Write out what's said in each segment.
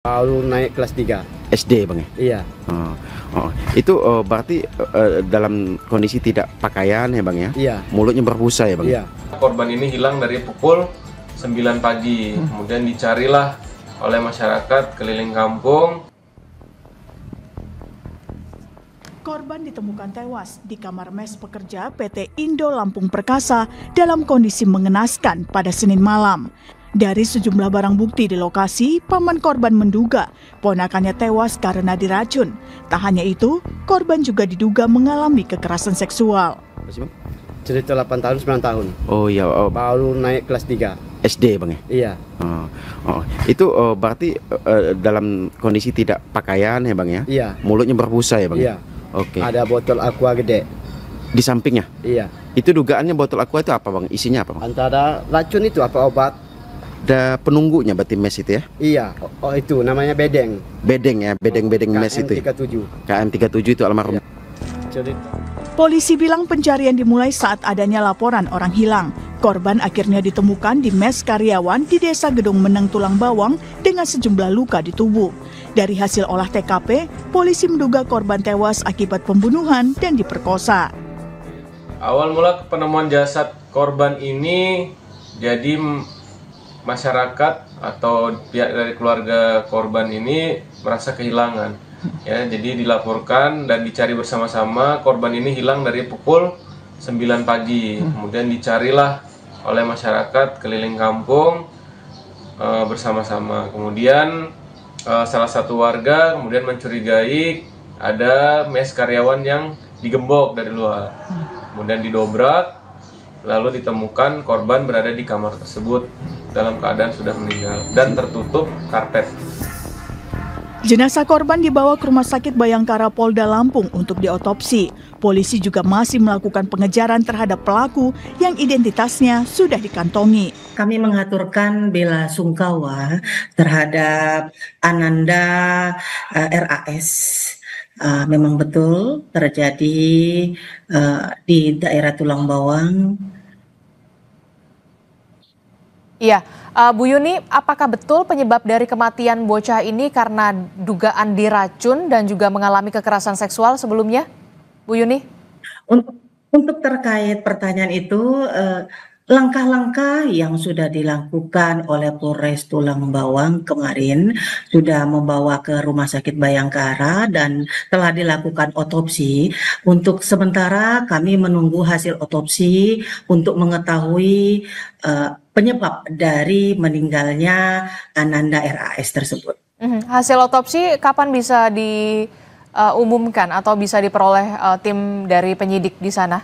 Baru naik kelas 3. SD Bang ya? Iya. Itu berarti dalam kondisi tidak pakaian ya Bang ya? Iya. Mulutnya berbusa ya Bang? Iya. Korban ini hilang dari pukul 9 pagi, kemudian dicarilah oleh masyarakat keliling kampung. Korban ditemukan tewas di kamar mes pekerja PT Indo Lampung Perkasa dalam kondisi mengenaskan pada Senin malam. Dari sejumlah barang bukti di lokasi, paman korban menduga ponakannya tewas karena diracun. Tak hanya itu, korban juga diduga mengalami kekerasan seksual. Cerita 8 tahun, 9 tahun. Oh iya. Baru naik kelas 3. SD Bang ya? Iya. Itu berarti dalam kondisi tidak pakaian ya Bang ya? Iya. Mulutnya berbusa ya Bang? Iya. Oke. Ada botol aqua gede. Di sampingnya? Iya. Itu dugaannya botol aqua itu apa Bang? Isinya apa Bang? Antara racun itu apa obat? Ada penunggunya berarti mes itu ya? Iya. Oh itu namanya bedeng. Bedeng ya, bedeng mes itu ya? KM37 itu almarhum. Polisi bilang pencarian dimulai saat adanya laporan orang hilang. Korban akhirnya ditemukan di mes karyawan di Desa Gedung Meneng Tulang Bawang dengan sejumlah luka di tubuh. Dari hasil olah TKP, polisi menduga korban tewas akibat pembunuhan dan diperkosa. Awal mula penemuan jasad korban ini, jadi masyarakat atau pihak dari keluarga korban ini merasa kehilangan. Ya, jadi dilaporkan dan dicari bersama-sama. Korban ini hilang dari pukul 9 pagi. Kemudian dicarilah oleh masyarakat keliling kampung bersama-sama. Kemudian salah satu warga kemudian mencurigai ada mes karyawan yang digembok dari luar. Kemudian didobrak, lalu ditemukan korban berada di kamar tersebut dalam keadaan sudah meninggal dan tertutup karpet. Jenazah korban dibawa ke Rumah Sakit Bayangkara Polda Lampung untuk diotopsi. Polisi juga masih melakukan pengejaran terhadap pelaku yang identitasnya sudah dikantongi. Kami mengaturkan bela sungkawa terhadap Ananda RAS. Memang betul terjadi di daerah Tulang Bawang. Iya, Bu Yuni, apakah betul penyebab dari kematian bocah ini karena dugaan diracun dan juga mengalami kekerasan seksual sebelumnya, Bu Yuni? Untuk terkait pertanyaan itu, langkah-langkah yang sudah dilakukan oleh Polres Tulang Bawang kemarin sudah membawa ke Rumah Sakit Bayangkara dan telah dilakukan otopsi. Untuk sementara kami menunggu hasil otopsi untuk mengetahui penyebab dari meninggalnya Ananda RAS tersebut. Hasil otopsi kapan bisa diumumkan atau bisa diperoleh tim dari penyidik di sana?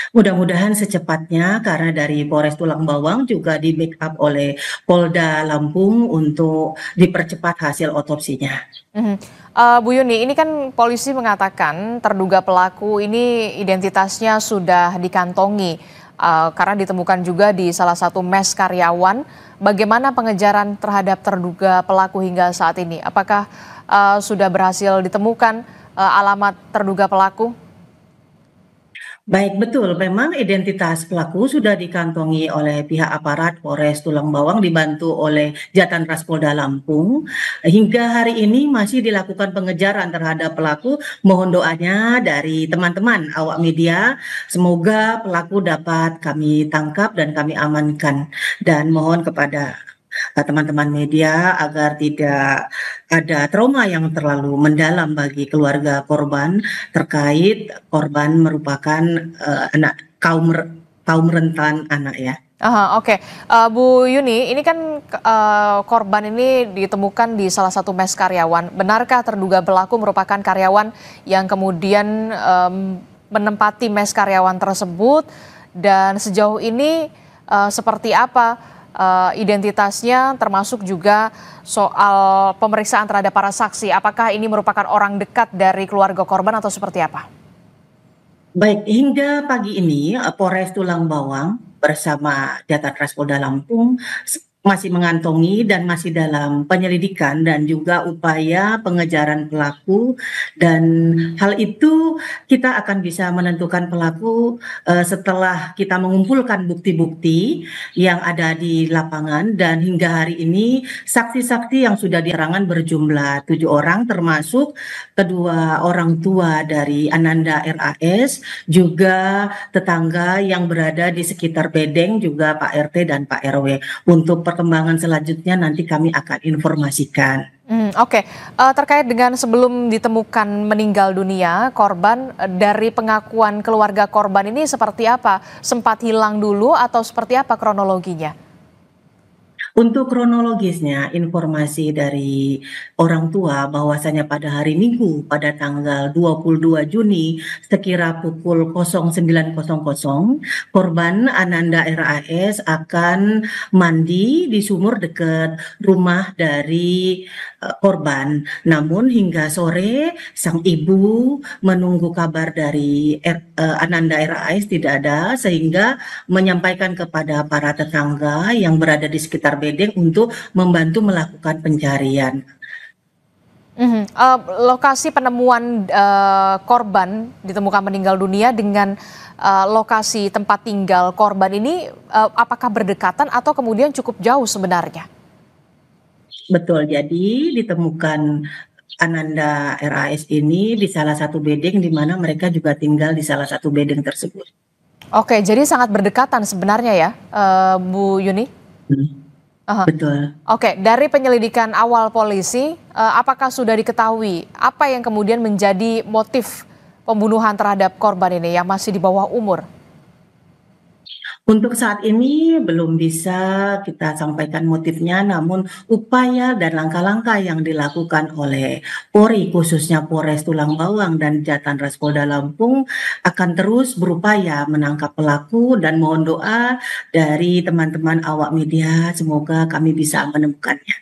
Mudah-mudahan secepatnya, karena dari Polres Tulang Bawang juga di backup oleh Polda Lampung untuk dipercepat hasil otopsinya. Bu Yuni, ini kan polisi mengatakan terduga pelaku ini identitasnya sudah dikantongi karena ditemukan juga di salah satu mes karyawan. Bagaimana pengejaran terhadap terduga pelaku hingga saat ini? Apakah sudah berhasil ditemukan alamat terduga pelaku? Baik, betul. Memang identitas pelaku sudah dikantongi oleh pihak aparat Polres Tulang Bawang dibantu oleh Jatanras Polda Lampung. Hingga hari ini masih dilakukan pengejaran terhadap pelaku. Mohon doanya dari teman-teman awak media. Semoga pelaku dapat kami tangkap dan kami amankan. Dan mohon kepada teman-teman media agar tidak ada trauma yang terlalu mendalam bagi keluarga korban terkait korban merupakan anak kaum rentan anak ya. Oke. Bu Yuni, ini kan korban ini ditemukan di salah satu mes karyawan. Benarkah terduga pelaku merupakan karyawan yang kemudian menempati mes karyawan tersebut, dan sejauh ini seperti apa identitasnya, termasuk juga soal pemeriksaan terhadap para saksi? Apakah ini merupakan orang dekat dari keluarga korban atau seperti apa? Baik, hingga pagi ini Polres Tulang Bawang bersama Jatanras Polda Lampung masih mengantongi dan masih dalam penyelidikan dan juga upaya pengejaran pelaku, dan hal itu kita akan bisa menentukan pelaku setelah kita mengumpulkan bukti-bukti yang ada di lapangan. Dan hingga hari ini saksi-saksi yang sudah diterangkan berjumlah 7 orang, termasuk kedua orang tua dari Ananda RAS, juga tetangga yang berada di sekitar bedeng, juga Pak RT dan Pak RW. Untuk perkembangan selanjutnya nanti kami akan informasikan. Oke. Terkait dengan sebelum ditemukan meninggal dunia korban, dari pengakuan keluarga korban ini seperti apa? Sempat hilang dulu atau seperti apa kronologinya? Untuk kronologisnya, informasi dari orang tua bahwasanya pada hari Minggu pada tanggal 22 Juni sekira pukul 09.00 korban Ananda RAS akan mandi di sumur dekat rumah dari korban. Namun hingga sore sang ibu menunggu kabar dari Ananda RAS tidak ada, sehingga menyampaikan kepada para tetangga yang berada di sekitar bedeng untuk membantu melakukan pencarian. Lokasi penemuan korban ditemukan meninggal dunia dengan lokasi tempat tinggal korban ini apakah berdekatan atau kemudian cukup jauh sebenarnya? Betul, jadi ditemukan Ananda RAS ini di salah satu bedeng di mana mereka juga tinggal di salah satu bedeng tersebut. Oke, jadi sangat berdekatan sebenarnya ya, Bu Yuni? Betul. Oke, dari penyelidikan awal polisi, apakah sudah diketahui apa yang kemudian menjadi motif pembunuhan terhadap korban ini yang masih di bawah umur? Untuk saat ini belum bisa kita sampaikan motifnya, namun upaya dan langkah-langkah yang dilakukan oleh Polri, khususnya Polres Tulang Bawang dan Jatanras Polda Lampung, akan terus berupaya menangkap pelaku, dan mohon doa dari teman-teman awak media, semoga kami bisa menemukannya.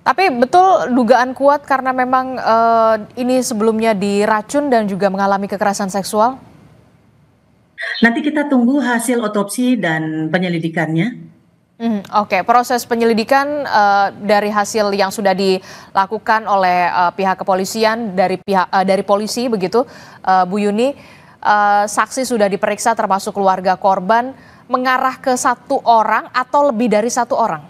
Tapi betul dugaan kuat karena memang ini sebelumnya diracun dan juga mengalami kekerasan seksual? Nanti kita tunggu hasil otopsi dan penyelidikannya. Oke, proses penyelidikan dari hasil yang sudah dilakukan oleh pihak kepolisian dari polisi begitu, Bu Yuni, saksi sudah diperiksa termasuk keluarga korban, mengarah ke 1 orang atau lebih dari 1 orang?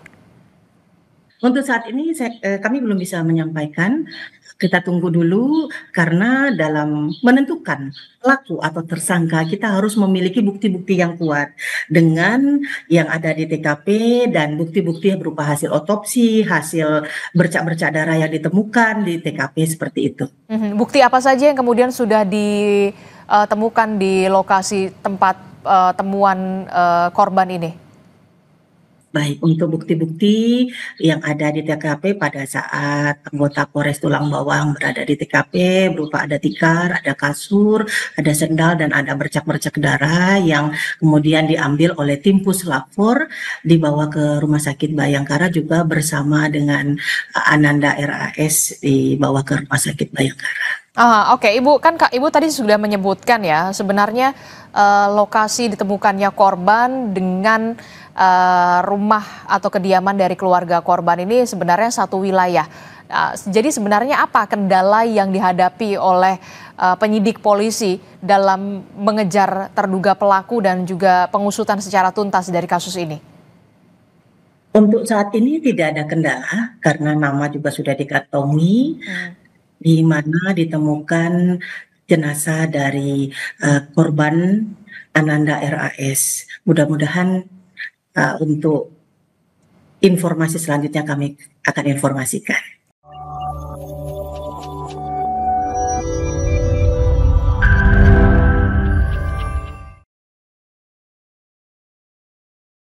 Untuk saat ini kami belum bisa menyampaikan. Kita tunggu dulu, karena dalam menentukan pelaku atau tersangka kita harus memiliki bukti-bukti yang kuat dengan yang ada di TKP dan bukti-bukti berupa hasil otopsi, hasil bercak-bercak darah yang ditemukan di TKP seperti itu. Bukti apa saja yang kemudian sudah ditemukan di lokasi tempat temuan korban ini? Baik, untuk bukti-bukti yang ada di TKP pada saat anggota Polres Tulang Bawang berada di TKP berupa ada tikar, ada kasur, ada sendal, dan ada bercak-bercak darah yang kemudian diambil oleh tim Puslapfor, dibawa ke Rumah Sakit Bayangkara juga bersama dengan Ananda RAS dibawa ke Rumah Sakit Bayangkara. Oke, Ibu, kan Ibu tadi sudah menyebutkan ya sebenarnya lokasi ditemukannya korban dengan rumah atau kediaman dari keluarga korban ini sebenarnya satu wilayah. Jadi sebenarnya apa kendala yang dihadapi oleh penyidik polisi dalam mengejar terduga pelaku dan juga pengusutan secara tuntas dari kasus ini? Untuk saat ini tidak ada kendala karena nama juga sudah dikantongi, di mana ditemukan jenazah dari korban Ananda RAS. Mudah-mudahan untuk informasi selanjutnya kami akan informasikan.